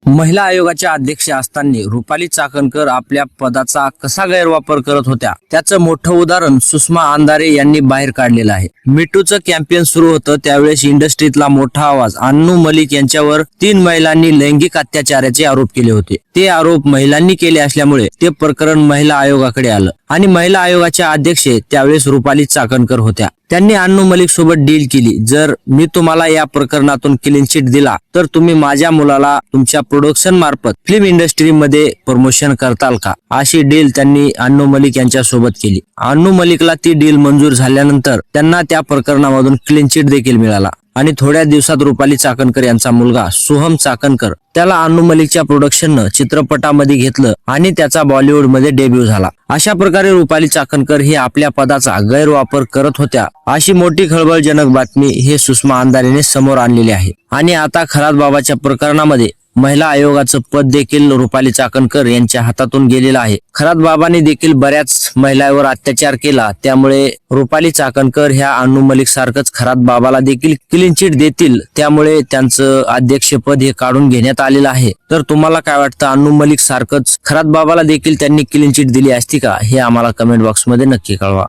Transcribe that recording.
महिला आयोगाच्या अध्यक्ष असताना रुपाली चाकणकर आपल्या पदाचा कसा गैरवापर करत होत्या त्याचं मोठं उदाहरण सुषमा अंधारे यांनी बाहेर काढलेलं आहे। मिटूचं कॅम्पेन सुरू होतं त्यावेळेस इंडस्ट्रीतला मोठा आवाज अन्नू मलिक यांच्यावर 3 महिलांनी लैंगिक अत्याचाराचे आरोप केले होते। ते आरोप महिलांनी केले असल्यामुळे ते प्रकरण महिला आयोगाकडे आलं आणि महिला आयोगाच्या अध्यक्ष त्यावेळेस रुपाली चाकणकर होत्या। त्यांनी अन्नू मलिक सोबत डील केली, जर मी तुम्हाला या प्रकरणातून क्लीन चिट दिला तर तुम्ही माझ्या मुलाला तुमच्या प्रोडक्शन मार्फत फिल्म इंडस्ट्रीमध्ये प्रमोशन करताल का, अशी डील त्यांनी अन्नू मलिक यांच्या सोबत केली। अन्नू मलिकला ती डील मंजूर झाल्यानंतर त्यांना त्या प्रकरणामधून क्लीन चिट देखील मिळाला आणि थोड्या दिवसात रुपाली चाकणकर यांचा मुलगा सोहम चाकणकर त्याला अन्नू मलिकच्या प्रोडक्शननं चित्रपटामध्ये घेतलं आणि त्याचा बॉलिवूडमध्ये डेब्यू झाला। अशा प्रकारे रुपाली चाकणकर हे आपल्या पदाचा गैरवापर करत होत्या अशी मोठी खळबळजनक बातमी हे सुषमा अंधारेने समोर आणलेली आहे। आणि आता खरातबाबाच्या प्रकरणामध्ये महिला आयोगाचं पद देखील रुपाली चाकणकर यांच्या हातातून गेलेलं आहे। खरातबाबांनी देखील बऱ्याच महिलांवर अत्याचार केला, त्यामुळे रुपाली चाकणकर ह्या अन्नू मलिक सारखंच खरातबाबाला देखील क्लीन चिट देतील, त्यामुळे त्यांचं अध्यक्षपद हे काढून घेण्यात आलेलं आहे। तर तुम्हाला काय वाटतं, अन्नू मलिक सारखंच खरातबाबाला देखील त्यांनी क्लीन चिट दिली असती का, हे आम्हाला कमेंट बॉक्समध्ये नक्की कळवा।